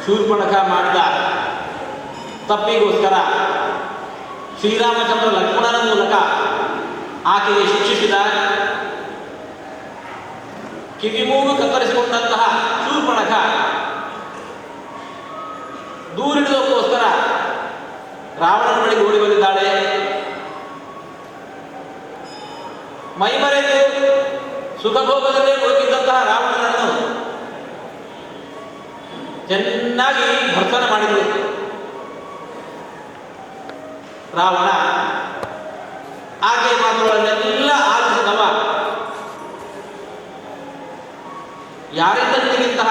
ಶೂರ್ಪಣಖ ಮಾಡಿದ ತಪ್ಪಿಗೋಸ್ಕರ ಶ್ರೀರಾಮಚಂದ್ರ ಲಕ್ಷ್ಮಣನ ಮೂಲಕ ಆಕೆಗೆ ಶಿಕ್ಷಿಸಿದ. ಕಿವಿಮೂಗು ಕತ್ತರಿಸಿಕೊಂಡಂತಹ ಶೂರ್ಪಣಖ ದೂರಿಡುವುದಕ್ಕೋಸ್ಕರ ರಾವಣನ ಬಳಿಗೆ ಓಡಿ ಬಂದಿದ್ದಾಳೆ. ಮೈಮರೆತು ಸುಖಭೋಗದಲ್ಲೇ ಮುಳುಗಿದ್ದಂತಹ ರಾವಣನನ್ನು ಚೆನ್ನಾಗಿ ಭರ್ಸನ ಮಾಡಿದರು. ರಾವಣ ಆಕೆ ಮಾತುಗಳನ್ನೆಲ್ಲ ಆಲಿಸಿದವ. ಯಾರಿಂದ ನಿನಗಿಂತಹ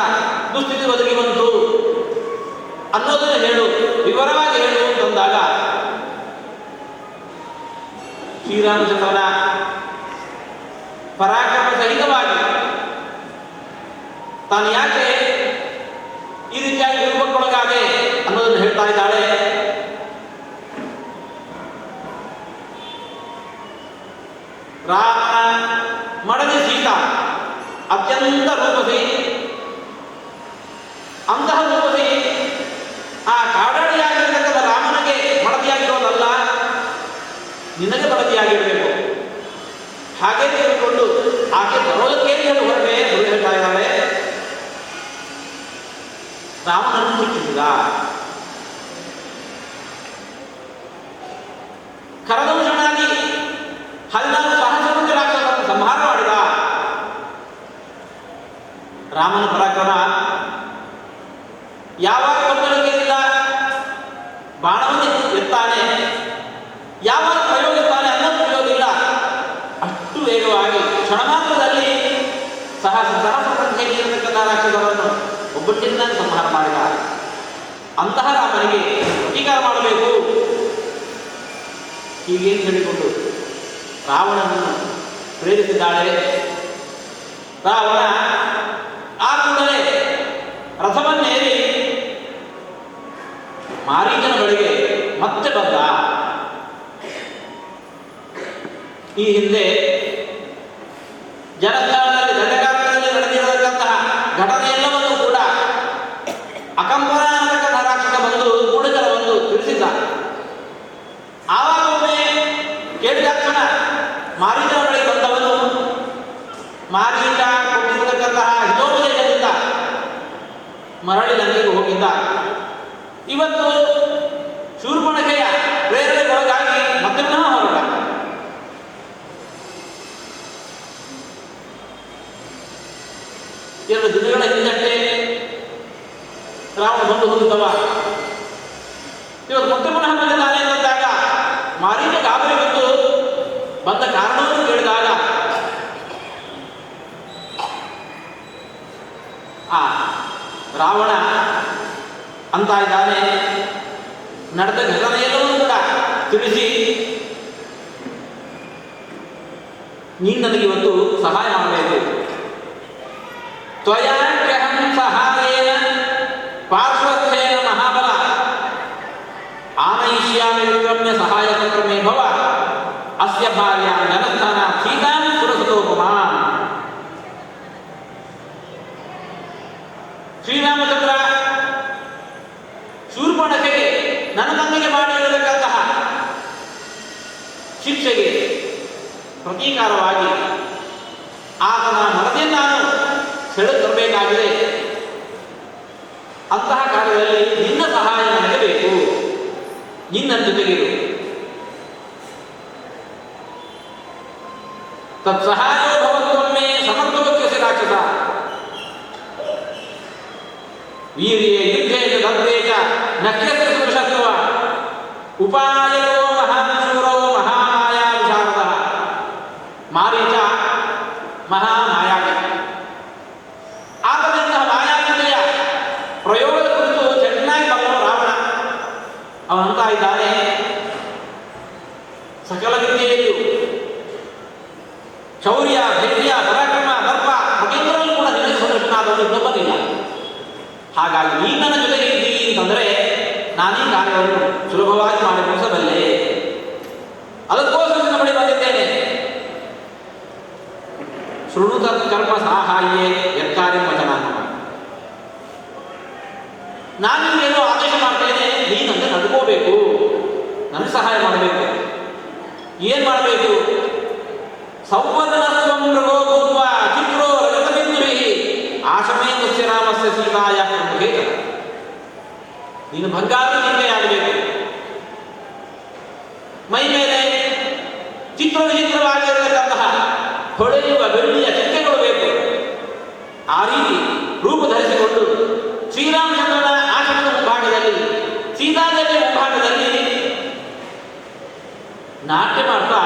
ದುಸ್ಥಿತಿ ಒದಗಿ ಬಂತು ಅನ್ನೋದನ್ನು ಹೇಳು, ವಿವರವಾಗಿ ಹೇಳು ಅಂತಂದಾಗ ಶ್ರೀರಾಮಚಂದ್ರನ ಪರಾಕ್ರಮ ಸಹಿತವಾಗಿ ತಾನು ಯಾಕೆ ಈ ರೀತಿಯಾಗಿ ವಿರೂಪಕ್ಕೊಳಗಾದೆ ಅನ್ನೋದನ್ನು ಹೇಳ್ತಾ ಇದ್ದಾಳೆ. ರಾಮನ ಮಡದಿ ಸೀತಾ ಅತ್ಯಂತ ರೂಪಸಿ. ಅಂತಹ ರೂಪಸಿ ಆ ಕಾಡಾಡಿಯಾಗಿರ್ತಕ್ಕಂಥ ರಾಮನಿಗೆ ಮಡದಿಯಾಗಿರೋದಲ್ಲ, ನಿನಗೆ ಮಡದಿಯಾಗಿರಬೇಕು. ಹಾಗೆ ತಿಳ್ಕೊಂಡು ಆಕೆ ಬರೋದಕ್ಕೆ ಹೇಳಿ ಹೊರಗೆ ಹೇಳ್ತಾ ಇದ್ದಾಳೆ. ರಾಮನನ್ನು ಶಿಕ್ಷಿಸಿದ. ಕರದೂಷಣಾಗಿ 14 ಸಹಸ್ರ ರಾಕ್ಷಸರನ್ನು ಸಂಹಾರ ಮಾಡಿದ. ರಾಮನ ಪರಾಕ್ರಮ ಯಾವಾಗ ಕಬ್ಬಲಿಕೆಯಿಂದ ಬಾಣವನ್ನು ಎತ್ತಾನೆ, ಯಾವಾಗ ಪ್ರಯೋಗಿಸ್ತಾನೆ ಅನ್ನೋದು ತಿಳಿಯೋದಿಲ್ಲ. ಅಷ್ಟು ವೇಗವಾಗಿ ಕ್ಷಣಮಾತ್ರದಲ್ಲಿ ಸಹಸ್ರ ಸಂಖ್ಯೆಯಲ್ಲಿ ಇರತಕ್ಕಂಥ ರಾಕ್ಷಸರನ್ನು ಒಬ್ಬಟ್ಟಿಂದ ಸಂಹಾರ ಮಾಡಿದ. ಅಂತಹ ರಾಮನಿಗೆ ಪ್ರತೀಕಾರ ಮಾಡಬೇಕು ಹೀಗೇನು ಹೇಳಿಕೊಂಡು ರಾವಣನನ್ನು ಪ್ರೇರಿಸಿದ್ದಾಳೆ. ರಾವಣ ಆ ಕೂಡಲೇ ರಥವನ್ನೇರಿ ಮಾರೀಚನ ಬಳಿಗೆ ಮತ್ತೆ ಬಂದ. ಈ ಹಿಂದೆ ಜನಸ್ಥಾನದಲ್ಲಿ ದಂಡಕಾರಣ್ಯದಲ್ಲಿ ನಡೆದಿರತಕ್ಕಂತಹ ಘಟನೆಯೆಲ್ಲವನ್ನು ಕೂಡ ಅಕಂಪನ ಅನ್ನತಕ್ಕಂತಹ ರಾಕ್ಷಸ ಬಂದು ಗೂಢಚರ ಬಂದು ತಿಳಿಸಿದ್ದ. ಆವಾಗ ಒಮ್ಮೆ ಕೇಳಿದ ತಕ್ಷಣ ಮಾರೀಚನ ಬಳಿಗೆ ಬಂದವನು ಮಾರೀಚ ಕೊಟ್ಟಿರತಕ್ಕಂತಹ ಹಿತೋಪದೇಶದಿಂದ ಮರಳಿ ಲಂಕೆಗೆ ಹೋಗಿದ್ದ. ಇವತ್ತು ಶೂರ್ಪಣಖೆಯ ಪ್ರೇರಣೆಗೊಳಗಾಗಿ ಮತ್ತೆ ಪುನಃ ಹೊರಟ. ಎರಡು ದಿನಗಳ ಹಿಂದಷ್ಟೇ ರಾವಣ ಬಂದು ಹೋಗುತ್ತವ. ಇವತ್ತು ಮತ್ತೆ ಪುನಃ ಬಂದಿದ್ದಾನೆ ಅಂದಾಗ ಮಾರೀಚ ಗಾಬರಿ ಬಿದ್ದು ಬಂದ ಕಾರಣವನ್ನು ಕೇಳಿದಾಗ ರಾವಣ ಅಂತ ಇದ್ದಾನೆ. ನಡೆದ ಘಟನೆಯಲ್ಲೂ ಕೂಡ ತಿಳಿಸಿ ನೀನು ನನಗೆ ಇವತ್ತು ಸಹಾಯ ಮಾಡಬೇಕು. ತ್ವಯಾಹಂ ಸಹಾಯೇನ ಪಾರ್ಶ್ವಸ್ಥೇನ ಮಹಾಬಲ ಆನಯಿಷ್ಯಾಮಿ ವಿಕ್ರಮ್ಯ ಸಹಾಯಕ ಕ್ರಮೇ ಭವ ಅಸ್ಯ ಭಾರ್ಯ ಜನಸ್ಥಾನ ಸೀತಾಂ ಸುರಸುತೋಪಮಾನ್. ಶ್ರೀರಾಮಚಂದ್ರ ಶೂರ್ಪಣಖೆಗೆ ನನ್ನ ತಂದೆಗೆ ಮಾಡಿರತಕ್ಕಂತಹ ಶಿಕ್ಷೆಗೆ ಪ್ರತೀಕಾರವಾಗಿ ಆತನ ಮನದಿಂದ ನಾನು ಸೆಳೆದು ತರಬೇಕಾಗಿದೆ. ಅಂತಹ ಕಾರ್ಯದಲ್ಲಿ ನಿನ್ನ ಸಹಾಯ ನನಗೆ ಬೇಕು, ನಿನ್ನ ಜೊತೆಗಿರು. ತತ್ಸಹಾಯೋ ಭವತ್ವಮೇ ಸಮರ್ಥವತ್ಯಸಿ ರಾಕ್ಷಸ ವೀರ್ಯೇ ಯುದ್ಧೇ ಚ ದತ್ತೇ ಚ ನಕ್ಯಸ್ಯ ಸುರಶತ್ವ ಉಪಾಯೋ ಮಹಾಶೂರೋ ಮಹಾಮಾಯಾ ವಿಶಾರದಃ. ಮಾರೀಚ ಮಹಾಮಾಯಾವಿ. ಆತನಿಂದ ಮಾಯಾವಿತೆಯ ಪ್ರಯೋಗದ ಕುರಿತು ಚೆನ್ನಾಗಿ ಬಲ್ಲವ ರಾವಣ. ಅವನಂತ ಇದ್ದಾನೆ, ಸಕಲ ವಿದ್ಯೆಯಲ್ಲಿಯೂ ಶೌರ್ಯ, ಧೈರ್ಯ, ಪರಾಕ್ರಮ, ದರ್ಪ ಪ್ರತಿಯೊಂದರಲ್ಲೂ ಕೂಡ ನಿನಗೆ ಸದೃಶನಾದವನು ಇನ್ನೊಬ್ಬನಿಲ್ಲ. ಹಾಗಾಗಿ ನೀನು ನನ್ನ ಜೊತೆಗೆ ಇದ್ದೀವಿ ಅಂತಂದರೆ ನಾನೀ ಕಾರ್ಯವನ್ನು ಸುಲಭವಾಗಿ ಮಾಡಿ ಮುಗಿಸಬಲ್ಲೆ. ಅದಕ್ಕೋಸ್ಕರ ನಿನ್ನ ಬಳಿ ಬಂದಿದ್ದೇನೆ. ಶೃಣುತ ಕರ್ಮ ಸಾಹಾಯೇ ಯತ್ಕಾರ್ಯಂ ವಚನ. ನಾನು ನಿಮಗೇನೋ ಆದೇಶ ಮಾಡ್ತೇನೆ, ನೀನಂತೆ ನಡ್ಕೋಬೇಕು, ನನಗೆ ಸಹಾಯ ಮಾಡಬೇಕು. ಏನು ಮಾಡಬೇಕು? ಸೌವರ್ಣಸ್ವಂ ಮೃಗೋ ಭೂತ್ವ ಚಿತ್ರೋ ರಜತಬಿಂದುಭಿಃ ಆಶಮೇಂದ್ರಸ್ಯ ರಾಮಸ್ಯ ಸೀತಾಯ ಮುಖೇ. ನೀನು ಬಂಗಾರ ಜಿಂಕೆಯಾಗಬೇಕು, ಮೈ ಮೇಲೆ ಚಿತ್ರ ವಿಚಿತ್ರವಾಗಿರತಕ್ಕಂತಹ ಹೊಳೆಯುವ ಬೆಳ್ಳಿಯ ಚಿಂಕೆಗಳು ಬೇಕು. ಆ ರೀತಿ ರೂಪ ಧರಿಸಿಕೊಂಡು ಶ್ರೀರಾಮಚಂದ್ರನ ಆಶ್ರಮದ ಮುಂಭಾಗದಲ್ಲಿ, ಸೀತಾದೇವಿಯ ಮುಂಭಾಗದಲ್ಲಿ ನಾಟ್ಯ ಮಾಡ್ತಾ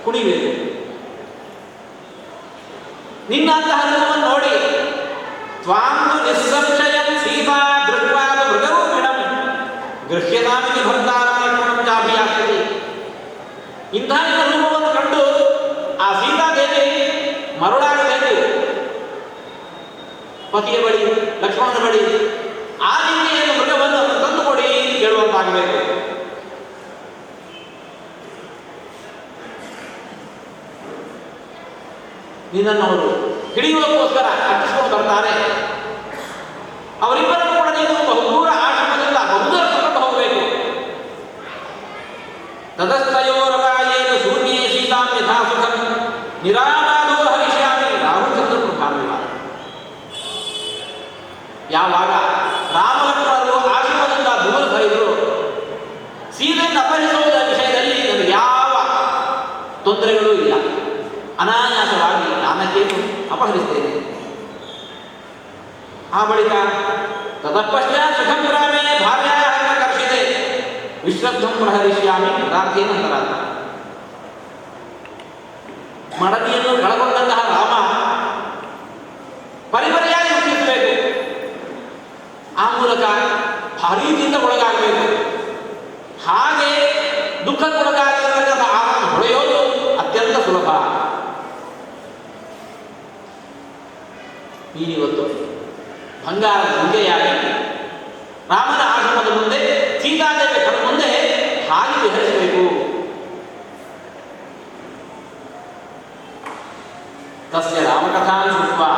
ಕುಣಿಬೇಕು. ನಿನ್ನಂತಹ ರೂಪವನ್ನು ನೋಡಿ ತ್ವಾಂದು ನಿಸ್ಸಂಶಯಂ ಸೀತಾ ದೃಢವಾದ ಮೃಗರೂಪಿಣಂ ಗೃಹ್ಯತಾಮಿತಿ ಭಕ್ತಾರಮಣಂ ಚಾಭಿಯಾಸ್ತಿ. ಇಂತಹ ರೂಪವನ್ನು ಕಂಡು ಆ ಸೀತಾದೇವಿ ಮರುಳಾಗಬೇಕು ಪತಿಯ ಬಳಿ, ಲಕ್ಷ್ಮಣನ ಬಳಿ. ಆ ರೀತಿಯ ಮೃಗವನ್ನು ತಂದುಕೊಡಿ ಕೇಳುವಂತಾಗಬೇಕು. ನಿನ್ನನ್ನು ಅವರು ಹಿಡಿಯುವುದಕ್ಕೋಸ್ಕರ ಕಟ್ಟಿಸಿಕೊಂಡು ಬರ್ತಾರೆ. ಅವರಿಬ್ಬರನ್ನು ಕೂಡ ನೀನು ಬಹುದೂರ ಆಶ್ರಮದಿಂದ ಬಹುದೂರ ತಗೊಂಡು ಹೋಗಬೇಕು. ತದಸ್ತಯೋರವಾಯೇನು ಶೂನ್ಯೇ ಸೀತಾಂ ಯಥಾ ಸುಖಂ ನಿರಾಮಾದೋ ಹರಿಷ್ಯಾಮಿ. ರಾಹುಚಂದ್ರನು ಕಾರಣ. ಯಾವಾಗ ರಾಮಲಕ್ಷ್ಮಣರು ಆಶ್ರಮದಿಂದ ದೂರ ಸರಿದರು, ಸೀತೆಯನ್ನು ಅಪಹರಿಸುವುದರ ವಿಷಯದಲ್ಲಿ ನನಗೆ ಯಾವ ತೊಂದರೆಗಳೂ ಇಲ್ಲ, ಅನಾಯಾಸವಾಗಿ ನಾನಕ್ಕೇನು ಅಪಹರಿಸ್ತೇನೆ. ಆ ಬಳಿಕ ತತಃಪಶ್ಚಾತ್ ಸುಖಂ ಗ್ರಾಮೇ ಭಾರ್ಯಾಯಾಃ ಕರ್ಷಿತೆ ವಿಶ್ರಬ್ಧಂ ಪ್ರಹರಿಷ್ಯಾಮಿ ಪದಾರ್ಥೇನಂತರಾದ. ಮಡದಿಯನ್ನು ಕಳಗೊಂಡಂತಹ ರಾಮ ಪರಿಪರಿಯಾಗಿ ಮುಚ್ಚಿಸಬೇಕು. ಆ ಮೂಲಕ ಭಾರೀತಿಯಿಂದ ಒಳಗಾಗಬೇಕು. ಹಾಗೆ ದುಃಖಕ್ಕೊಳಗಾಗಿರತಕ್ಕಂಥ ಆತನ ಹೊಳೆಯೋದು ಅತ್ಯಂತ ಸುಲಭ. ನೀನಿವತ್ತು ಬಂಗಾರದ ಜಿಂಕೆಯಾಗಿ ರಾಮನ ಆಶ್ರಮದ ಮುಂದೆ, ಸೀತಾದೇವಿ ಕಣ್ಣ ಮುಂದೆ ಹಾಗೆ ವಿಹರಿಸಬೇಕು. ತಸ್ಯ ರಾಮಕಥಾಂ ಶುತ್ವಾ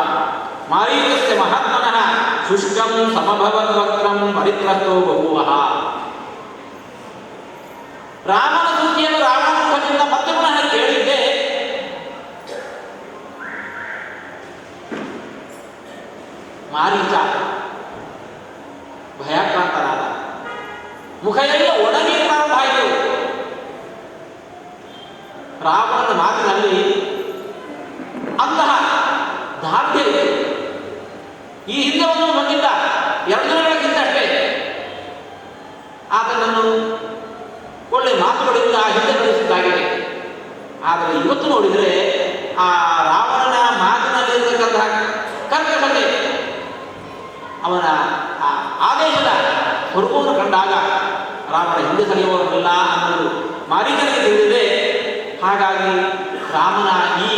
ಮಾರೀಚಸ್ಯ ಮಹಾತ್ಮನಃ ಶುಷ್ಕಂ ಸಮಭವದ್ವಕ್ತ್ರಂ ಪರಿತ್ರಸ್ತೋ ಬಭೂವಃ. ರಾಮನ ಸುದ್ದಿಯನ್ನು ರಾಮನ ಮುಖದಿಂದ ಮತ್ತೆ ಪುನಃ ಕೇಳಿದ್ದೆ. ಮಾರೀಚ ಭಯಾಕ್ರಾಂತನಾದ. ಮುಖ ಎಲ್ಲ ಒಣಗಿ ಪ್ರಾರಂಭ ಆಯಿತು. ರಾವಣನ ಮಾತಿನಲ್ಲಿ ಅಂತಹ ದಾರ್ಢ್ಯ ಇದೆ. ಈ ಹಿಂದೆ ಒಂದು ಬಂದಿದ್ದ 2 ದಿನಗಳಿಂದಷ್ಟೇ ಆತನನ್ನು ಒಳ್ಳೆ ಮಾತುಗಳಿಂದ ಹಿಂದೆ ಕಳಿಸಿದ್ದಾಗಿದೆ. ಆದರೆ ಇವತ್ತು ನೋಡಿದರೆ ಆ ರಾವಣನ ಮಾತಿನಲ್ಲಿರತಕ್ಕಂತಹ ಕರ್ಕಶತೆ, ಅವನ ಆದೇಶದ ಸ್ವರೂಪವನ್ನು ಕಂಡಾಗ ರಾವಣ ಹಿಂದೆ ಸರಿಯುವವರಲ್ಲ ಅನ್ನೋದು ಮಾರೀಚನಿಗೆ ತಿಳಿದಿದೆ. ಹಾಗಾಗಿ ರಾಮನ ಈ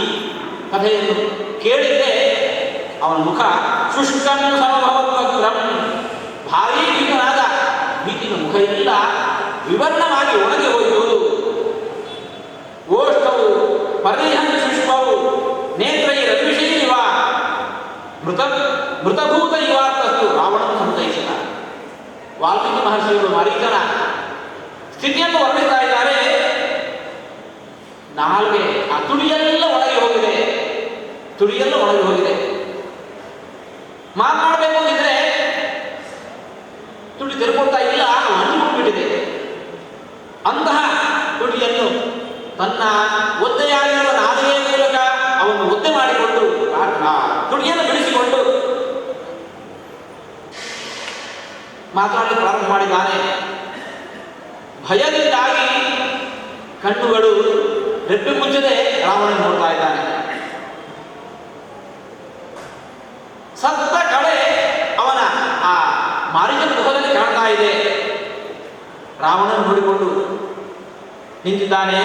ಕಥೆಯನ್ನು ಕೇಳಿದ್ದೆ ಅವನ ಮುಖ ಶುಷ್ಕಂ ಸಮಭವದ್ವಕ್ರಂ, ಭಾರೀ ಭೀಮನಾದ ಭೀತಿನ ಮುಖ ಎಲ್ಲ ವಿವರ್ಣವಾಗಿ ಒಣಗಿ ಹೋಯಿತು. ಓಷ್ಠವು ಪರಿಹನ್ ಶುಷ್ಕವು ನೇತ್ರೈ ರವಿಷೈವ ಮೃತಭೂತ ಇವಾರ್ಥಸ್ತು ರಾವಣನ ಸಂತೈಸಿದ. ವಾಲ್ಮೀಕಿ ಮಹರ್ಷಿಗಳು ಮಾರೀಚನ ಸ್ಥಿತಿಯನ್ನು ವರ್ಣಿಸ್ತಾ ಇದ್ದಾರೆ. ನಾಲ್ಗೆ ಆ ತುಡಿಯೆಲ್ಲ ಒಳಗೆ ಹೋಗಿದೆ, ತುಡಿಯೆಲ್ಲ ಒಳಗೆ ಹೋಗಿದೆ. ಮಾತನಾಡಬೇಕು ಅಂತಿದ್ರೆ ತುಡಿ ತೆರೆಕೊಳ್ತಾ ಇಲ್ಲ, ಅಂಟಿಬಿಟ್ಟಿದೆ. ಅಂತಹ ತುಡಿಯನ್ನು ತನ್ನ ಒದ್ದೆಯಾಗಿರುವ ನಾಲಿಗೆಯ ಮೂಲಕ ಅವನು ಒದ್ದೆ ಮಾಡಿಕೊಂಡು ತುಡಿಯನ್ನು ಬಿಡಿಸಿಕೊಂಡು ಮಾತನಾಡಲು ಪ್ರಾರಂಭ ಮಾಡಿದ್ದಾನೆ. ಭಯದಿಂದಾಗಿ ಕಣ್ಣುಗಳು ರೆಪ್ಪೆ ಮುಚ್ಚದೆ ರಾವಣನ ನೋಡ್ತಾ ಇದ್ದಾನೆ. ಸತ್ತ ಕಳೆ ಅವನ ಆ ಮಾರೀಚನ ಮುಖದಲ್ಲಿ ಕಾಣ್ತಾ ಇದೆ. ರಾವಣನ ನೋಡಿಕೊಂಡು ನಿಂತಿದ್ದಾನೆ.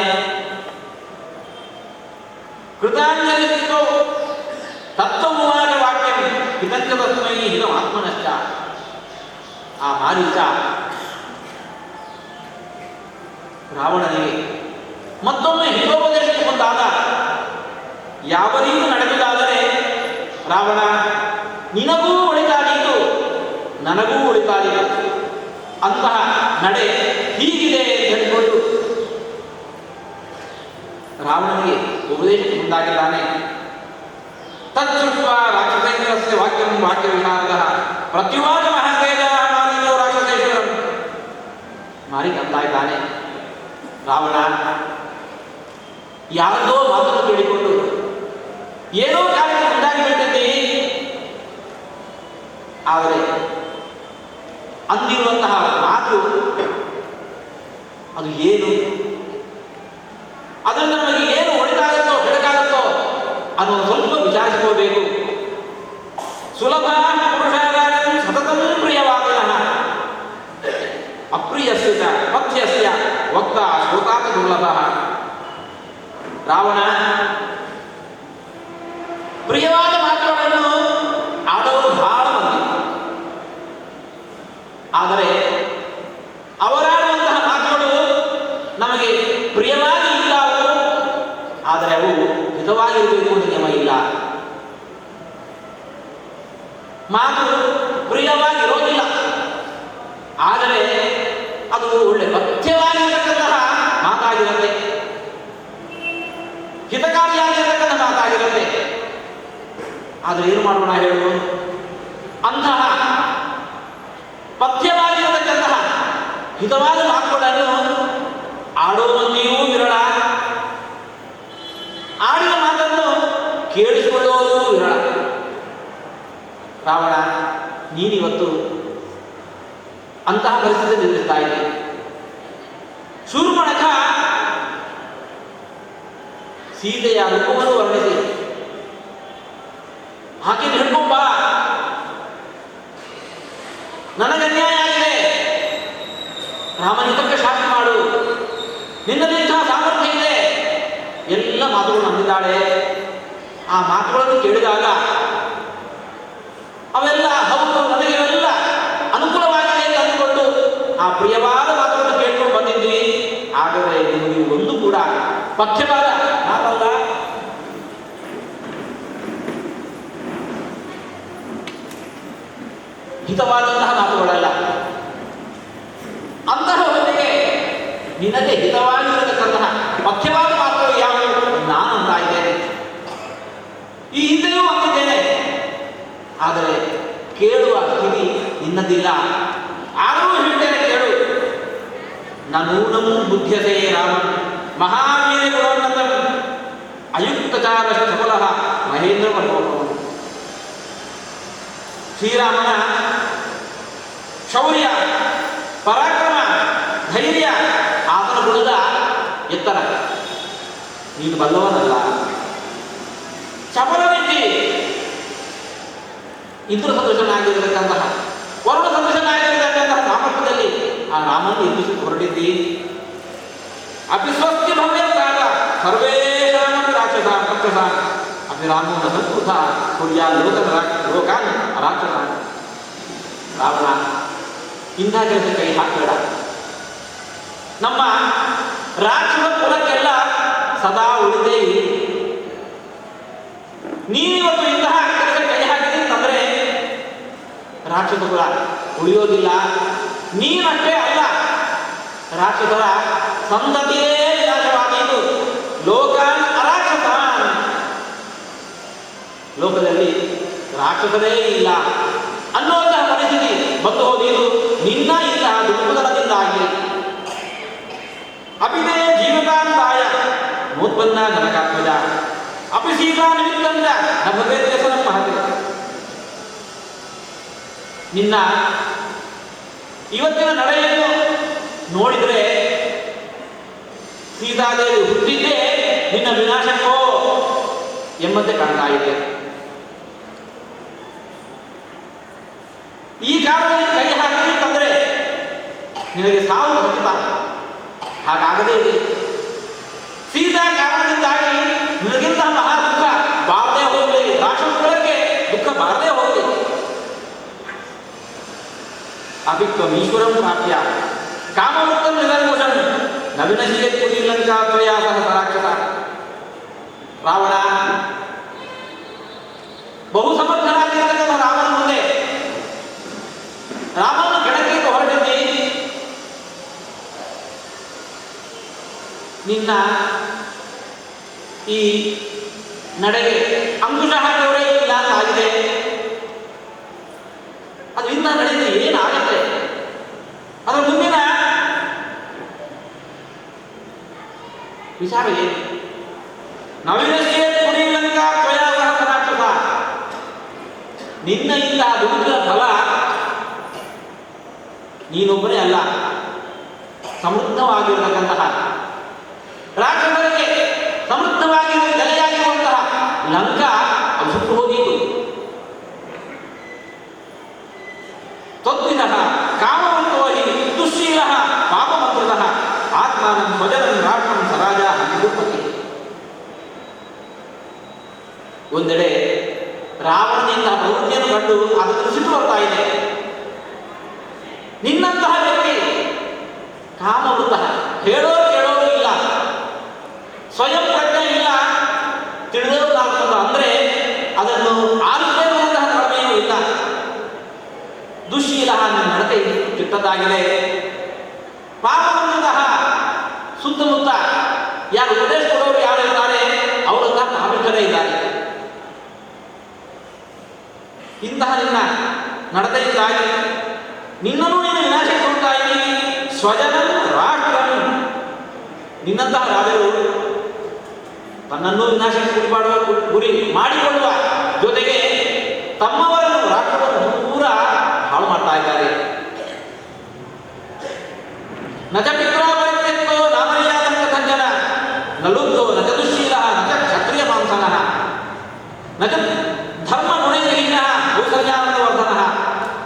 ಕೃತಾಂಜಲಿಸ್ತೋ ತತ್ವಮುವಾಚ ವಾಕ್ಯಂ ಹಿತಂಚ ತಸ್ಮೈ ಹಿತಂ ಆತ್ಮನಶ್ಚ. ಆ ಮಾರೀಚ ರಾವಣನಿಗೆ ಮತ್ತೊಮ್ಮೆ ಹಿತೋಪದೇಶಕ್ಕೆ ಬಂದಾಗ ಯಾವ ರೀತಿ ನಡೆದುದಾದರೆ, ರಾವಣ ನಿನಗೂ ಒಳಿತಾದೀತು, ನನಗೂ ನನಗೂ ಉಳಿತಾಯ ಅಂತಹ ನಡೆ ಹೀಗಿದೆ ಅಂತ ಹೇಳಿಕೊಂಡು ರಾವಣನಿಗೆ ಉಪದೇಶಕ್ಕೆ ಮುಂದಾಗಿದ್ದಾನೆ. ತತ್ಸುತ್ವ ರಾಕ್ಷಸೇಂದ್ರಸ್ಯ ವಾಕ್ಯಂ ವಾಕ್ಯ ವಿಶಾರದ ಪ್ರತ್ಯುವಾಚ ಮಹಾತೇಜ ಮಾರೀಚೋ ರಾಕ್ಷಸೇಶ್ವರಂ. ಮಾರೀಚ ಅಂತ ಇದ್ದಾನೆ, ರಾವಣ ಯಾರದೋ ಮಾತನ್ನು ಕೇಳಿಕೊಂಡು ಏನೋ ಕಾರ್ಯಕ್ಕೆ ಮುಂದಾಗಿ ಬಿಟ್ಟಿದ್ದಿ, ಆದರೆ ಅಂದಿರುವಂತಹ ಮಾತು ಅದು ಏನು, ಅದರಿಂದ ನಮಗೆ ಏನು ಒಳಿತಾಗುತ್ತೋ ಕೆಡಕಾಗುತ್ತೋ ಅದನ್ನು ಸ್ವಲ್ಪ ವಿಚಾರಿಸಿಕೋಬೇಕು. ಸುಲಭ ಪುರುಷಾರಾಯಣ ಸತತಂ ಪ್ರಿಯವಾದಿನಃ ಅಪ್ರಿಯಸ್ಯ ಚ ಪಥ್ಯಸ್ಯ ವಕ್ತ ಶ್ರೋತಾತಿ ದುರ್ಲಭಃ. ರಾವಣ ಪ್ರಿಯವಾದ ಮಾತುಗಳನ್ನು ಆಡೋರು ಬಹಳ ಮಂದಿ, ಆದರೆ ಅವರಾಡುವಂತಹ ಮಾತುಗಳು ನಮಗೆ ಪ್ರಿಯವಾಗಿ ಇದ್ದಾವು, ಆದರೆ ಅವು ಹಿತವಾಗಿರಬೇಕು ಅಂತ ನಿಯಮ ಇಲ್ಲ. ಮಾತು ಪ್ರಿಯವಾಗಿರೋದಿಲ್ಲ, ಆದರೆ ಅದು ಒಳ್ಳೆ ಪಥ್ಯವಾಗಿರತಕ್ಕಂತಹ ಮಾತಾಗಿರುತ್ತೆ, ಹಿತಕಾರಿಯಾಗಿರತಕ್ಕಂಥ ಮಾತಾಗಿರುತ್ತೆ. ಆದರೆ ಏನು ಮಾಡೋಣ ಹೇಳು, ಅಂತಹ ಪಥ್ಯವಾಗಿರತಕ್ಕಂತಹ ಹಿತವಾದ ಮಾತುಗಳನ್ನು ಆಡೋ ಮಂದಿಯೂ ವಿರಳ, ಆಡಿದ ಮಾತನ್ನು ಕೇಳಿಸಿಕೊಳ್ಳೋದು ವಿರಳ. ರಾವಣ, ನೀನಿವತ್ತು ಅಂತಹ ಪರಿಸ್ಥಿತಿ ನಿಲ್ಲಿಸ್ತಾ ಇದೆ. ಶೂರ್ಪಣಖ ಸೀತೆಯ ರೂಪವನ್ನು ವರ್ಣಿಸಿ ಹಾಕಿ ಹಿಡ್ಕೊಂಬ, ನನಗೆ ಅನ್ಯಾಯ ಆಗಿದೆ, ರಾಮನಿತಕ್ಕೆ ಶಾಸ್ತ್ರ ಮಾಡು, ನಿನ್ನಲ್ಲಿಂಥ ಸಾಮರ್ಥ್ಯ ಇದೆ, ಎಲ್ಲ ಮಾತುಗಳು ನಂಬಿದ್ದಾಳೆ. ಆ ಮಾತುಗಳನ್ನು ಕೇಳಿದಾಗ ಅವೆಲ್ಲ ಹೌದು, ನನಗೆ ಇವೆಲ್ಲ ಅನುಕೂಲವಾಗಿದೆ ಅಂತ ಅಂದುಕೊಂಡು ಆ ಪ್ರಿಯವಾದ ಮಾತುಗಳನ್ನು ಕೇಳ್ಕೊಂಡು ಬಂದಿದ್ವಿ. ಆದರೆ ನಿಮಗೆ ಒಂದು ಕೂಡ ಪಥ್ಯವಾದ ಮಾತಲ್ಲ, ಹಿತವಾದಂತಹ ಮಾತುಗಳಲ್ಲ. ಅಂತಹ ಹೊತ್ತಿಗೆ ನಿನಗೆ ಹಿತವಾಗಿರತಕ್ಕಂತಹ ಪಥ್ಯವಾದ ಮಾತುಗಳು ಯಾವುವು ನಾನು ಅಂತ ಇದ್ದೇನೆ, ಈ ಹಿಂದೆಯೂ ಅಂದಿದ್ದೇನೆ, ಆದರೆ ಕೇಳುವ ಕಿವಿ ನಿನ್ನದಿಲ್ಲ. ಆದರೂ ಹೇಳ್ತೇನೆ ಕೇಳು. ನೂನಮೂ ಬುದ್ಧ್ಯತೆ ರಾಮನ್ ಮಹಾವೀರ ಗುಣೋನ್ನತಂ ಅಯುಕ್ತಚಾರ ಸಫಲ ಮಹೇಂದ್ರ ಪರ್ವತಂ. ಶ್ರೀರಾಮನ ಶೌರ್ಯ, ಪರಾಕ್ರಮ, ಧೈರ್ಯ, ಆತನ ಗುಣದ ಎತ್ತರ ನೀನು ಬಲ್ಲವನಲ್ಲ. ಚಪಲ ರೀತಿ ಇಂದ್ರ ಸದೃಶನಾಗಿರತಕ್ಕಂತಹ, ವರುಣ ಸದೃಶನಾಗಿರತಕ್ಕಂತಹ ಸಾಮರ್ಥ್ಯದಲ್ಲಿ ಆ ರಾಮನ್ನು ಎಬ್ಬಿಸಿ ಹೊರಟಿದ್ದಿ. ಅಪಿಸ್ವಸ್ತಿ ಭವ್ಯಂತಾಗ ಸರ್ವೇಷಾಮಪಿ ರಾಕ್ಷಸ ರಾಕ್ಷಸ ಅಭಿರಾಮೋ ನ ಸಂಸ್ಕೃತ ಕುರ್ಯಾ ಲೋಕಾನ್ ರಾಕ್ಷಸ. ರಾವಣ, ಇಂಥ ಕೆಲಸ ಕೈ ಹಾಕಬೇಡ. ನಮ್ಮ ರಾಕ್ಷಸ ಕುಲಕ್ಕೆಲ್ಲ ಸದಾ ಉಳಿದೇ ಇರಿ. ನೀನಿವತ್ತು ಇಂತಹ ಕೆಲಸ ಕೈ ಹಾಕಿದೆ ಅಂತಂದ್ರೆ ರಾಕ್ಷಸ ಕುಲ ಉಳಿಯೋದಿಲ್ಲ. ನೀನಷ್ಟೇ ಅಲ್ಲ, ರಾಕ್ಷಸರ ಸಂತತಿಯೇ ವಿನಾಶವಾದೀತು. ಲೋಕಾನ್ ಅರಾಕ್ಷಸಾನ್, ಲೋಕದಲ್ಲಿ ರಾಕ್ಷಸರೇ ಇಲ್ಲ ಅನ್ನುವಂತಹ ಪರಿಸ್ಥಿತಿ ಬಂದು ಹೋದಿದ್ದು ನಿನ್ನ ಇಂತಹ ದುರ್ಗುಣದಿಂದಾಗಿ. ಅಪಿದೇ ಜೀವಕಾಂತಾಯ ನೋತ್ಪನ್ನ ಜನಕಾತ್ಮಜ ಅಪಿ ಸೀತಾ ನಿಮಿತ್ತಂದ ನಭವೇದ್ಯಸನ ಮಹತಿ. ನಿನ್ನ ಇವತ್ತಿನ ನಡೆಯನ್ನು ನೋಡಿದರೆ ಸೀತಾದೇವಿ ಹುಟ್ಟಿದ್ದೇ ನಿನ್ನ ವಿನಾಶಕ್ಕೋ ಎಂಬಂತೆ ಕಾಣ್ತಾ ಇದೆ. ಈ ಕಾರಣದಲ್ಲಿ ಕೈ ಹಾಕಿತ್ತಂದ್ರೆ ನಿನಗೆ ಸಾವು ಖಚಿತ. ಹಾಗಾಗದೇ ಇದೆ. ಸೀತಾ ಕಾರಣದಿಂದಾಗಿ ನಿನಗಿಂತ ಮಹಾ ದುಃಖ ಬಾರದೇ ಹೋಗಲಿ, ರಾಕ್ಷಸಗಳಿಗೆ ದುಃಖ ಬಾರದೇ ಹೋಗಲಿ. ಅಭಿತ್ವಂ ಈಶ್ವರಂ ಪ್ರಾಪ್ಯ ಕಾಮಮುಕ್ತಂ ನಿರಂಕುಶಂ ನವಿನಶಿಯತ್ ಪುರೀಲಂಕಾ ತ್ವಯಾ ಸಹ ರಾಕ್ಷಸ. ರಾವಣ ಬಹು ಸಮರ್ಥನಾಗಿರತಕ್ಕಂಥ ರಾಮನ ಮುಂದೆ ರಾಮನನ್ನು ಕೆಣಕಲಿಕ್ಕೆ ಹೊರಟಿದ್ದಿ, ನಿನ್ನ ಈ ನಡೆಗೆ ಅಂಕುಶ ಹಾಕಿದವರೇ ಇಲ್ಲ ಅಂತ ಆಗಿದೆ. ಅದರಿಂದ ನಡೆದರೆ ಏನಾಗತ್ತೆ? ಅದರ ಮುಂದಿನ ವಿಚಾರ ಏನು? ನವೀನಶ್ಚೇ ಪುರೀಲಂಕಾ ತ್ವಯಾ ಸಹ ರಾಕ್ಷಸ. ನಿನ್ನ ಇಂತಹ ದುಡಿದ ಫಲ ನೀನೊಬ್ಬನೇ ಅಲ್ಲ, ಸಮೃದ್ಧವಾಗಿರತಕ್ಕಂತಹ ರಾಕ್ಷಸರಿಗೆ ಸಮೃದ್ಧವಾಗಿರುವ ನೆಲೆಯಾಗಿರುವಂತಹ ಲಂಕಾ ಅದು ಸುಟ್ಟು ಹೋಗಿತ್ತು. ತದ್ವಿಧ ಕಾಮವಂತೋ ಹಿ ದುಶ್ಶೀಲ ಪಾಪಮಂತ್ರದ ಆತ್ಮಾನಂ ಸ್ವಜನಂ ರಾಷ್ಟ್ರಂ ಸರಾಜ ನಿರೂಪತಿ. ಒಂದೆಡೆ ರಾವಣನಿಂದ ಪ್ರವೃತ್ತಿಯನ್ನು ಕಂಡು ಅದನ್ನು ಸಿಟ್ಟು ಬರ್ತಾ ಇದೆ. ನಿನ್ನಂತಹ ವ್ಯಕ್ತಿ ಕಾಮವೃತ, ಹೇಳೋರು ಕೇಳೋರು ಇಲ್ಲ, ಸ್ವಯಂ ಪ್ರಜ್ಞೆ ಇಲ್ಲ, ತಿಳಿದವರಾಗ್ತದ ಅಂದರೆ ಅದನ್ನು ಆಲಿಸಬೇಕಂತಹ ಪ್ರಮೇಯೂ ಇಲ್ಲ. ದುಶ್ಶೀಲ ನಡತೆ ಕೆಟ್ಟದ್ದಾಗಿದೆ. ಪಾಪವಂತಹ ಸುತ್ತಮುತ್ತ ಯಾರು ಉಪದೇಶ ಕೊಡೋರು ಯಾರು ಇದ್ದಾರೆ ಅವರೆಲ್ಲ ಪಾಪಿಗಳೇ ಇದ್ದಾರೆ. ಇಂತಹ ನಿನ್ನ ನಡತೆಯಿಂದಾಗಿ ನಿನ್ನನ್ನು ನೀನು ವಿನಾಶಕ್ಕೆ ಹೋಗ್ತಾ ಇದ್ದೀವಿ. ಸ್ವಜನಂ ರಾಷ್ಟ್ರಂ, ನಿನ್ನಂತಹ ರಾಜರು ತನ್ನನ್ನು ವಿನಾಶಕ್ಕೆ ಗುರಿ ಮಾಡಿಕೊಳ್ಳುವ ಜೊತೆಗೆ ತಮ್ಮವರನ್ನು ರಾಷ್ಟ್ರವನ್ನು ಪೂರ ಹಾಳು ಮಾಡ್ತಾ ಇದ್ದಾರೆ. ನಚ ಪಿತ್ರಾಪರಿತ್ಯಕ್ತೋ ನಾಮರ್ಯಾದಂ ಕಥಂಜನ ನಲುಬ್ಧೋ ನಚ ದುಶ್ಶೀಲ ನಚ ಕ್ಷತ್ರಿಯ ಮಾಂಸನಃ ನಚ ಧರ್ಮ ಗುಣಹೀನಃ ಕೌಸಲ್ಯಾನಂದವರ್ಧನಃ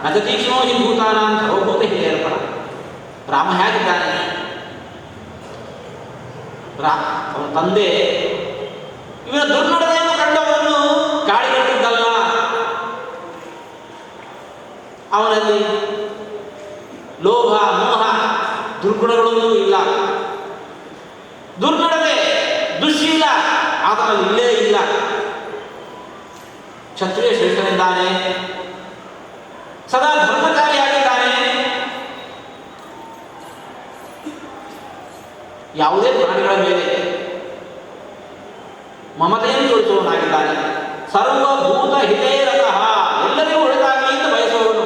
ನಚ ತೀಕ್ಷ್ಣೋ ಹಿ ಭೂತಾನಾಂ ಸರ್ವಭೂತ ಹಿತೇರ್ಪಣ. ರಾಮ ಹೇಗಿದ್ದಾನೆ? ಅವನ ತಂದೆ ಇವನ ದುರ್ನಡತೆಯನ್ನು ಕಂಡವರನ್ನು ಕಾಡಿಗಟ್ಟಿದ್ದಲ್ಲ. ಅವನಲ್ಲಿ ಲೋಭ ಮೋಹ ದುರ್ಗುಣಗಳೂ ಇಲ್ಲ. ದುರ್ನಡತೆ ದುಶ್ಶೀಲ ಆತನಲ್ಲಿ ಇಲ್ಲೇ ಇಲ್ಲ. ಕ್ಷತ್ರಿಯ ಶ್ರೇಷ್ಠನಿದ್ದಾನೆ, ಸದಾ ಧರ್ಮಚಾರಿಯಾಗಿದ್ದಾನೆ. ಯಾವುದೇ ಪ್ರಾಣಿಗಳ ಮೇಲೆ ಮಮತೆಯನ್ನು ತೋರಿಸುವವನಾಗಿದ್ದಾನೆ. ಸರ್ವಭೂತ ಹಿತೇರತಃ, ಎಲ್ಲರಿಗೂ ಒಳ್ಳೆದಾಗಲಿ ಎಂದು ಬಯಸುವವನು.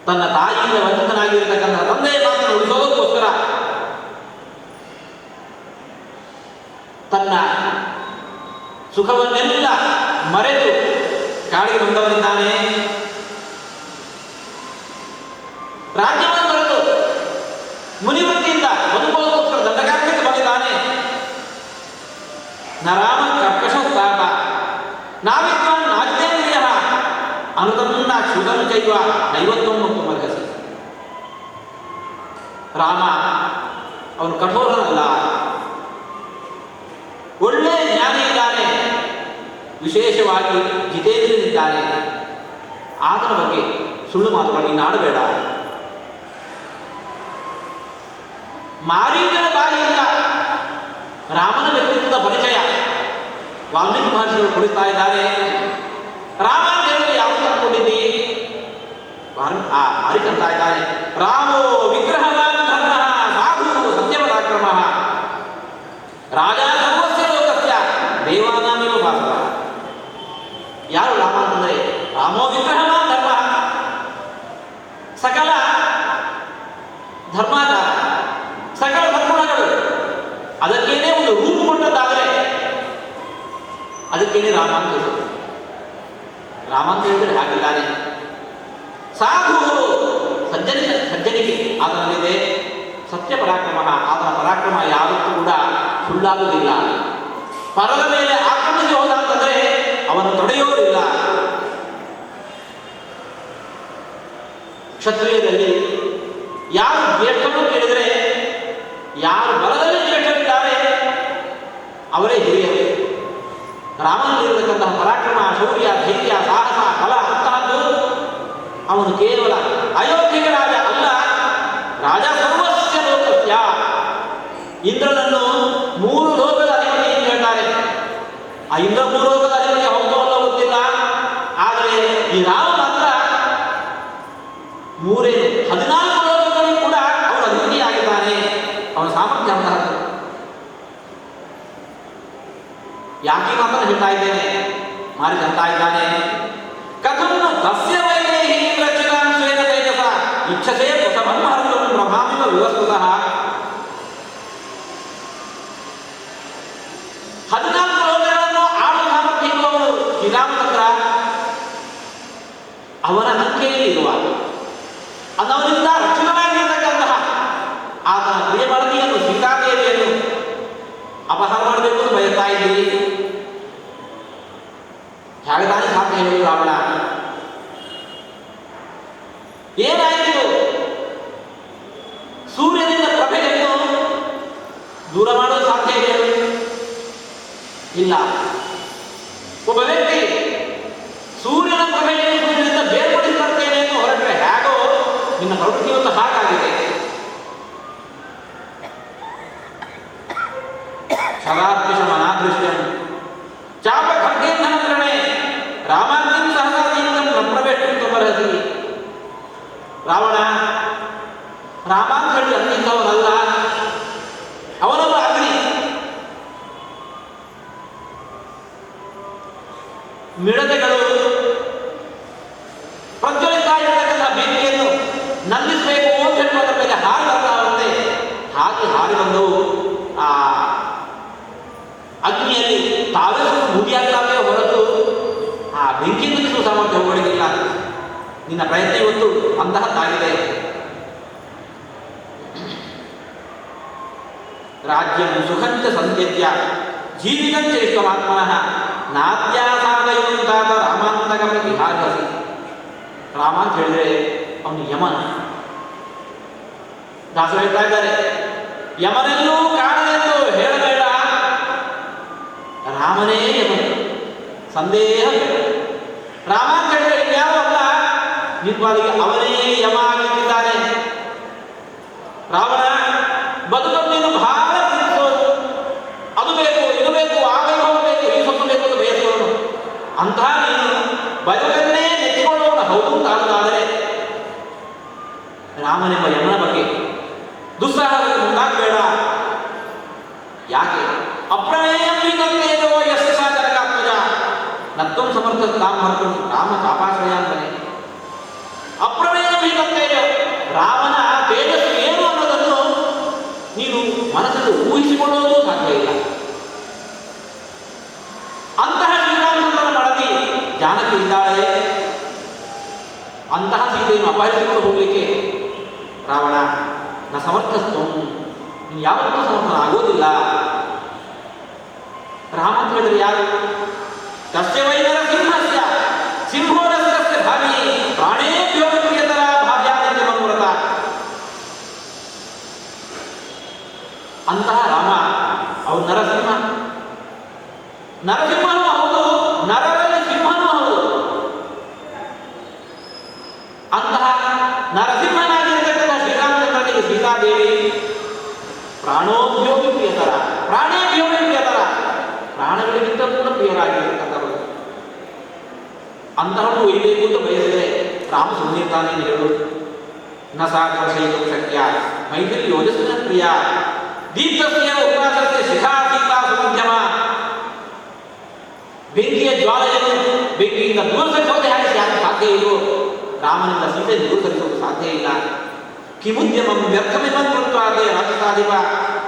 ತನ್ನ ತಾಯಿಯಿಂದ ವಂಚಿತನಾಗಿರತಕ್ಕಂತಹ ತಂದೆಯ ಮಾತನ್ನು ಉಳಿಸೋದಕ್ಕೋಸ್ಕರ ತನ್ನ ಸುಖವನ್ನೆಲ್ಲ ಮರೆತು ಕಾಡಿಗೆ ಬಂದವನಿದ್ದಾನೆ. ರಾಜ್ಯವನ್ನು ತೊರೆದು ಮುನಿವೃತ್ತಿಯಿಂದ ಬದುಕೋದಕ್ಕೋಸ್ಕರ ದಂಡಕಾರಣ್ಯಕ್ಕೆ ಬಂದಿದ್ದಾನೆ. ನರಾಮ ಕರ್ಕಶ ತಾತ ನಾವಿದ್ವಾನ್ ನಾಜ್ಯೇಂದ್ರಿಯ ಅನುತನ್ನ ಕ್ಷುಧಂ ಚೈವ ನೈವತ್ವಂ ಮತ್ತು ಮರ್ಹಸಿ. ರಾಮ ಅವನು ಕಠೋರನಲ್ಲ, ಒಳ್ಳೆ ಜ್ಞಾನಿ ಇದ್ದಾನೆ, ವಿಶೇಷವಾಗಿ ಜಿತೇಂದ್ರನಿದ್ದಾನೆ. ಆತನ ಬಗ್ಗೆ ಸುಳ್ಳು ಮಾತುಗಳು ನೀನು ಆಡಬೇಡ. ಮಾರೀಚನ ಬಾಯಿಯಿಂದ ರಾಮನ ವ್ಯಕ್ತಿತ್ವದ ಪರಿಚಯ ವಾಲ್ಮೀಕಿ ಮಹರ್ಷಿಗಳು ಕೊಡುತ್ತಾ ಇದ್ದಾರೆ. ರಾಮ ದೇವರು ಯಾವುದು ಅಂದ್ಕೊಂಡಿದ್ದಿ? ಮಾರೀಚಂತ ಇದ್ದಾನೆ. ರಾಮೋ ವಿಗ್ರಹವಾನ್ ಧರ್ಮ ಸಾಧು ಸತ್ಯವರಾಕ್ರಮ ರಾಜ ಸರ್ವಸ್ಯ ಲೋಕಸ್ಯ ದೇವಾನಾಮೇವ ಭಾಸವ. ಯಾರು ರಾಮ ಅಂತಂದರೆ ರಾಮೋ ವಿಗ್ರಹವಾನ್ ಧರ್ಮ, ಸಕಲ ಧರ್ಮಾಚಾರ, ಸಕಲ ಧರ್ಮಗಳು, ಅದಕ್ಕೇನೆ ಒಂದು ರೂಪ ಕೊಟ್ಟದ್ದಾದರೆ ಅದಕ್ಕೇನೆ ರಾಮ ಅಂತ ಹೇಳಿದ್ರು. ರಾಮ ಅಂತ ಹೇಳಿದ್ರೆ ಹಾಗಿದ್ದಾನೆ. ಸಾಧು ಸಜ್ಜನಿಕೆ ಆತನಲ್ಲಿದೆ. ಸತ್ಯ ಪರಾಕ್ರಮ, ಆತನ ಪರಾಕ್ರಮ ಯಾವತ್ತೂ ಕೂಡ ಸುಳ್ಳಾಗುವುದಿಲ್ಲ. ಪರದ ಮೇಲೆ ಆಕ್ರಮಿಸಿ ಹೋದ ಅಂತಂದರೆ ಅವನು ತೊಡೆಯೋರಿಲ್ಲ. ಕ್ಷತ್ರಿಯದಲ್ಲಿ ಯಾರು ಜ್ಯೇಷ್ಠರು ಕೇಳಿದರೆ ಯಾರು ಬಲದಲ್ಲಿ ಜ್ಯೇಷ್ಠರಿದ್ದಾರೆ ಅವರೇ ಹಿರಿಯರು. ರಾಮನಲ್ಲಿರತಕ್ಕಂತಹ ಪರಾಕ್ರಮ, ಶೌರ್ಯ, ಧೈರ್ಯ, ಸಾಹಸ, ಬಲ ಅಂತಹದ್ದು ಅವನು ಕೇವಲ ಅಯೋಧ್ಯೆಗೆ ರಾಜ ಅಲ್ಲ, ರಾಜ ಸರ್ವಸ್ಯ ಲೋಕಸ್ಯ. ಇಂದ್ರನನ್ನು 3 ಲೋಕದ ಅಧಿಪತಿ ಅಂತ ಹೇಳ್ತಾರೆ. ಆ ಇಂದ್ರ 3 ಲೋಕದ ಅಧಿಪತಿ ಹೋಗ್ತವಲ್ಲ ಗೊತ್ತಿಲ್ಲ. ಈ ರಾಮ ಮಾತ್ರ 14 ಲೋಕಗಳಿಗೂ ಕೂಡ ಅವನು ಅಧಿಪತಿಯಾಗಿದ್ದಾನೆ. ಅವನ ಸಾಮರ್ಥ್ಯ ಅಂತಹದ್ದು. ಯಾಕೆ ಮಾತ್ರ ಹೇಳ್ತಾ ಇದ್ದೇನೆ, ಮಾರಿ ಅಂತ ಇದ್ದಾನೆ. ಕಥಂ ತಸ್ಯ ವೈದೇಹಿ ರಚಿತಾಂ ಸ್ವೇನ ತೇಜಸ ಇಚ್ಛಸೇ ಪ್ರಥಮಹರ್ತಂ ಪ್ರಭಾಮಿವ ವಿವಸ್ತುತಃ. 14 ಲೋಕಗಳನ್ನು ಆಳುವ ಸಾಮರ್ಥ್ಯ ಇರುವವನು ಶ್ರೀರಾಮಚಂದ್ರ. ಅವನ ಅಂಕೆಯಲ್ಲಿರುವ ಅವನಿಂದ ರಕ್ಷಣವಾಗಿರತಕ್ಕಂತಹ ಆತನ ಪ್ರಿಯಮಳದಿಯನ್ನು ಸೀತಾದೇವಿಯನ್ನು ಅಪಹಾರ ಮಾಡಬೇಕು ಎಂದು ಬಯಸ್ತಾ ಇದ್ದೀರಿ. ಹೇಗೆ ತಾನೇ ಸಾಧ್ಯ ಹೇಳಿ ರಾವಣ? ಏನಾಯಿತು? ಸೂರ್ಯನಿಂದ ಪ್ರಭೆಯನ್ನು ದೂರ ಮಾಡಲು ಸಾಧ್ಯ ಇದೆ? ಇಲ್ಲ. ಒಬ್ಬ ವ್ಯಕ್ತಿ ಸೂರ್ಯನ ಪ್ರಭೆಯನ್ನು ಸೂರ್ಯನಿಂದ ಬೇರ್ಪಡಿಸುತ್ತೇನೆ ಎಂದು ಹೊರಟ್ರೆ ಹೇಗೋ ನಿನ್ನ ಪ್ರವೃತ್ತಿಯೊಂದು ಹಾಗಾಗಿದೆ. ಸದಾತ್ಮಿಷಮನಾದೃಶ್ಯಂ ಚಾಪ ಖಡ್ಗೇಂಧನತ್ರणे ರಾಮಾಗ್ನಿಂ ಸಹಸಾದೀಂಗಂ ನ ಪ್ರವೇಶಂ ತ್ವಮರ್ಹಸಿ. ರಾವಣ ರಾಮ ಅಂತ ಹೇಳಿ ಅಂತಿದ್ದವನಲ್ಲ, ಅವನೊಬ್ಬ ಅಗ್ನಿ. ಮಿಡತೆಗಳು ಪ್ರಜ್ವಲಿಸ್ತಾ ಇರತಕ್ಕಂಥ ಬೆಂಕಿಯನ್ನು ನಂದಿಸಬೇಕು ಅಂತ ಹೇಳುವುದರ ಮೇಲೆ ಹಾರಿ ಬರ್ತಾವಂತೆ. ಹಾಗೆ ಹಾರಿ ಬಂದವು ಆ ಅಗ್ನಿಯಲ್ಲಿ ತಾವೇ ಮುಗಿಯಾಗ್ತಾವೆ ಹೊರತು ಆ ಬೆಂಕಿ ನಂದಿಸುವ ಸಾಮರ್ಥ್ಯ ಹೋಗಲಿಲ್ಲ. ನಿನ್ನ ಪ್ರಯತ್ನ ಇವತ್ತು ಅಂತಹದ್ದಾಗಿದೆ. ರಾಜ್ಯಂ ಸುಖಂಚ ಸಂತ್ಯಜ್ಯ ಜೀವಿತಂಚ ಇಷ್ಟಮಾತ್ಮನಃ ನಾದ್ಯಾಸಾದಯುಂತಾದ ರಾಮಾಂತಕಮ ವಿಹಾರಸಿ. ರಾಮ ಅಂತ ಹೇಳಿದ್ರೆ ಅವನು ಯಮನ. ದಾಸರು ಹೇಳ್ತಾ ಇದ್ದಾರೆ, ಯಮನೆಲ್ಲೂ ಕಾಣನೆಂದು ಹೇಳಬೇಡ, ರಾಮನೇ ಯಮನ, ಸಂದೇಹ ಬೇಡ. ರಾಮ ಅಂತ ಹೇಳಿದ್ರೆ ಇನ್ಯಾವ ಅಲ್ಲ, ನಿಜವಾಗಿ ಅವನೇ ಯಮ ಆಗಿದ್ದಾನೆ. ರಾವಣ ಬದುಕನ್ನು ಬಹಳ ಪ್ರೀತಿಸೋನು, ಅದು ಬೇಕು ಇದು ಬೇಕು ಆ ವೈಭವ ಬೇಕು ಈ ಸೊತ್ತು ಬೇಕು ಅಂತ ಬಯಸುವವನು. ಅಂತಹ ನೀನು ಬದುಕನ್ನೇ ನೆಚ್ಚಿಕೊಳ್ಳೋಣ ಹೌದು ತಾನುದಾದರೆ ರಾಮನೆಂಬ ಯಮನ ಬಗ್ಗೆ ದುಸ್ಸಾಹಕ್ಕೆ ಮುಂದಾಗಬೇಡ. ಯಾಕೆ? ಅಪ್ರಮೇಯಂ ವಿಕಲ್ಪೇನೋ ಯಸ್ಯ ಸಾ ಜನಕಾತ್ಮಜ ನತ್ವಂ ಸಮರ್ಥ ತಾಮರ್ಥಂ ರಾಮ ತಾಪಾಶ್ರಯ ಅಂತಾನೆ. ಅಪ್ರಮೇಯಂ ವಿಕಲ್ಪೇನೋ ರಾಮನ ತೇಜಸ್ಸು ಏನು ಅನ್ನೋದನ್ನು ನೀನು ಮನಸ್ಸನ್ನು ಊಹಿಸಿಕೊಳ್ಳೋದು ಸಾಧ್ಯ ಇಲ್ಲ. ಅಂತಹ ಶ್ರೀರಾಮಚಂದ್ರನ ಮಡದಿ ಜಾನಕಿ ಇದ್ದಾಳೆ. ಅಂತಹ ಸೀತೆಯನ್ನು ಅಪಹರಿಸಿಕೊಂಡು ಹೋಗಲಿಕ್ಕೆ ರಾವಣ ನ ಸಮರ್ಥಸ್ತು, ನೀನು ಯಾವತ್ತೂ ಸಮರ್ಥನ ಆಗೋದಿಲ್ಲ. ರಾಮ ಅಂತ ಹೇಳಿದ್ರೆ ಯಾರು? ತಸ್ಯ ವೈನರ ಸಿಂಹಸ್ಯ ಸಿಂಹೋರಸ್ಯ ಭಾವಿ ಪ್ರಾಣೇಭ್ಯೋ ಪ್ರಿಯತರ ಭಾವ್ಯಾದಂತೆ ಮನೋರಥ. ಅಂತಹ ರಾಮ ಅವನು ನರಸಿಂಹ. ನರಸಿಂಹನೂ ಹೌದು, ನರರಲ್ಲಿ ಸಿಂಹನೂ ಹೌದು. ಅಂತಹ ನರಸಿಂಹನಾಗಿರ್ತಕ್ಕಂಥ ಶ್ರೀರಾಮಚಂದ್ರನಿಗೆ ಸೀತಾದೇವಿ ಪ್ರಾಣೋಭ್ಯೋಗಿ ಪ್ರಿಯತರ, ಪ್ರಾಣೇಭ್ಯೋಗಿ ಪ್ರಿಯತರ, ಪ್ರಾಣಗಳಿಗಿಂತ ಕೂಡ ಪ್ರಿಯರಾಗಿರ್ತಕ್ಕಂಥವರು. ಅಂತಹನ್ನು ಒಯ್ಯಬೇಕು ಅಂತ ಬಯಸಿದರೆ ರಾಮ ಸುಮ್ಮನಿರ್ತಾನೆ ಹೇಳು. ನ ಸಾ ದರ್ಶಯಿತು ಶಕ್ಯ ಮೈತ್ರಿ ಯೋಜಸ್ವಿನ ಪ್ರಿಯ ದೀಪ್ತಸ್ಯ ಉಪಾಸಸ್ಯ ಶಿಖಾ ಸೀತಾ ಸುಮಧ್ಯಮ. ಬೆಂಕಿಯ ಜ್ವಾಲೆಯನ್ನು ಬೆಂಕಿಯಿಂದ ದೂರ ಸರಿಸೋದು ಹೇಗೆ ಸಾಧ್ಯ ಇಲ್ಲೋ, ರಾಮನಿಂದ ಸೀತೆ ದೂರ ಸರಿಸೋದು ಸಾಧ್ಯ ಇಲ್ಲ. ಕಿಮುದ್ಯಮಂ ವ್ಯರ್ಥಮಿಮಂ ಕೃತ್ವಾದೇ ರಾಜಕಾಧಿಪ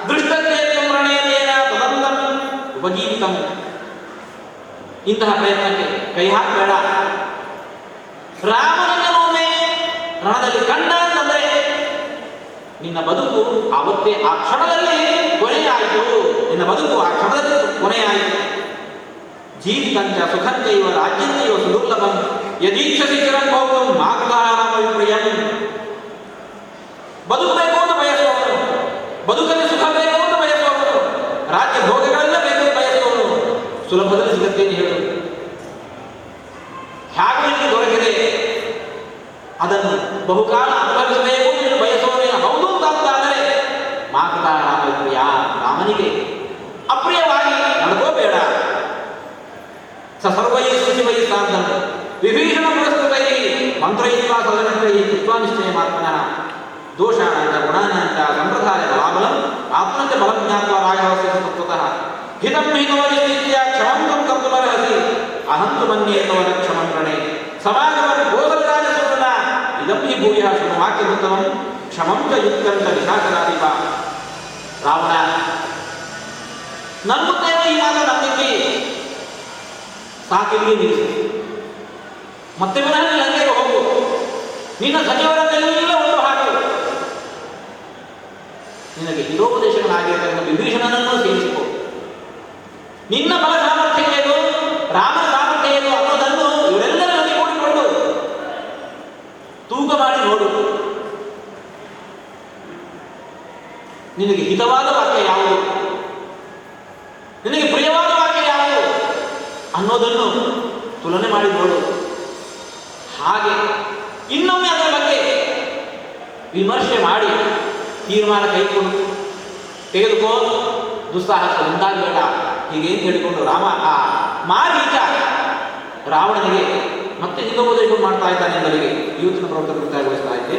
ದೃಷ್ಟತ್ವೇನ ಪ್ರಣಯನೇನ ತದಂತಂ ಉಪಜೀವಿತಂ. ಇಂತಹ ಪ್ರಯತ್ನಕ್ಕೆ ಕೈ ಹಾಕಬೇಡ. ರಾಮನನ್ನೊಮ್ಮೆ ರಣದಲ್ಲಿ ಕಂಡ ಅಂತಂದ್ರೆ ನಿನ್ನ ಬದುಕು ಆವತ್ತೇ ಆ ಕ್ಷಣದಲ್ಲಿ ಕೊನೆಯಾಯಿತು. ನಿನ್ನ ಬದುಕು ಆ ಕ್ಷಣದಲ್ಲಿ ಕೊನೆಯಾಯಿತು. ಜೀವಿತಂಚ ಸುಖಂಚೈವ ರಾಜ್ಯಂಚೈವ ಸುದುರ್ಲಭಂ ಯದೀಕ್ಷಸಿ ಚಿರಂ ಭೋಗಂ ಮಾಕೃತಾರಾಮ ವಿಪ್ರಿಯಂ. ಬದುಕಬೇಕು ಅಂತ ಬಯಸುವವನು, ಬದುಕಲ್ಲಿ ಸುಖ ಬೇಕು ಅಂತ ಬಯಸುವವನು, ರಾಜ್ಯ ಭೋಗಗಳೆಲ್ಲ ಬೇಕು ಅಂತ ಬಯಸುವವನು ಸುಲಭದಲ್ಲಿ ಸಿಗುತ್ತೇನೆ ಹೇಳು. ಹೇಗೆ ನಿನಗೆ ದೊರಕಿದೆ ಅದನ್ನು ಬಹುಕಾಲ ಅನುಭವಿಸಬೇಕು ಎಂದು ಬಯಸುವವನೇನು ಹೌದು ಅಂತಾದರೆ ಮಾಕೃತಾರಾಮ ವಿಪ್ರಿಯ, ರಾಮನಿಗೆ ಅಪ್ರಿಯವಾಗಿ ನಡ್ಕೋಬೇಡ. ಸರ್ವೈ ಶುಚಿವೈ ಸಾಧನ ವಿಭೀಷಣ ಪುರಸ್ತ ಮಂತ್ರೈವಾ ಸದನತ್ರೈ ಕೃತ್ವಾನಿಶ್ಚಯಮಾತ್ಮನಃ ದೋಷಾಣಾಂಚ ಗುಣಾನಾಂಚ ಸಂಪ್ರದಾಯ ಬಲಾಬಲಂ ಆತ್ಮಂಚ ಬಲಂ ಜ್ಞಾತ್ವಾ ರಾಘವಸ್ಯ ತತ್ವತಃ ಹಿತಂ ಹಿತವನಿಶ್ಚಿತ್ಯ ಕ್ಷಮಂ ತ್ವಂ ಕರ್ತುಮರ್ಹಸಿ ಅಹಂತು ಮನ್ಯೇ ತವ ನ ಕ್ಷಮಂ ಪ್ರಣೇ ಸಮಾಗಮಂ ಕೋಸಲರಾಜಸೂದನ ಇದಂ ಹಿ ಭೂಯಃ ಶೃಣು ವಾಕ್ಯಮುತ್ತಮಂ ಕ್ಷಮಂ ಚ ಯುಕ್ತಂ ಚ ವಿಶಾಖರಾಧಿಪ. ರಾವಣ, ನನ್ನ ಮುಂದೆ ಈ ಮಾತ ನಂಬಿದ್ದಿ ಸಾಕಿಲ್ಲಿಗೆ ನಿಲ್ಲಿಸಿ, ಮತ್ತೆ ಪುನಃ ಲಂಕೆಗೆ ಹೋಗು, ನಿನ್ನ ಸಚಿವರನ್ನೆಲ್ಲ ಒಂದು ಹಾಕು, ನಿನಗೆ ಹಿತೋಪದೇಶಗಳಾಗಿರ್ತಕ್ಕಂಥ ವಿಭೀಷಣನನ್ನು ಸೇರಿಸಿಕೊ, ನಿನ್ನ ಬಲ ಸಾಮರ್ಥ್ಯ ಏನು, ರಾಮನ ಸಾಮರ್ಥ್ಯ ಏನು ಅನ್ನೋದನ್ನು ಇವರೆಲ್ಲರಲ್ಲಿ ಕೂಡಿಕೊಂಡು ತೂಕ ಮಾಡಿ ನೋಡು. ನಿನಗೆ ಹಿತವಾದ ವಾಕ್ಯ ಯಾವುದು, ನಿನಗೆ ಪ್ರಿಯವಾದ ವಾಕ್ಯ ಯಾವುದು ಅನ್ನೋದನ್ನು ತುಲನೆ ಮಾಡಿ ನೋಡು. ಹಾಗೆ ಇನ್ನೊಮ್ಮೆ ಅದರ ಬಗ್ಗೆ ವಿಮರ್ಶೆ ಮಾಡಿ ತೀರ್ಮಾನ ಕೈಗೊಂಡು ತೆಗೆದುಕೋ, ದುಸ್ಸಾಹಸ ಉಂಟಾಗಬೇಡ, ಹೀಗೆ ಹೇಳಿಕೊಂಡು ರಾಮ ಆ ಮಾರೀಚ ರಾವಣನಿಗೆ ಮತ್ತೆ ಹಿತೋಪದೇಶ ಮಾಡ್ತಾ ಇದ್ದಾನೆ ಎಂಬುದಕ್ಕೆ ಇವತ್ತಿನ ಪ್ರವರ್ತನೆ ಮುಕ್ತಾಯಗೊಳಿಸ್ತಾ ಇದ್ದೆ.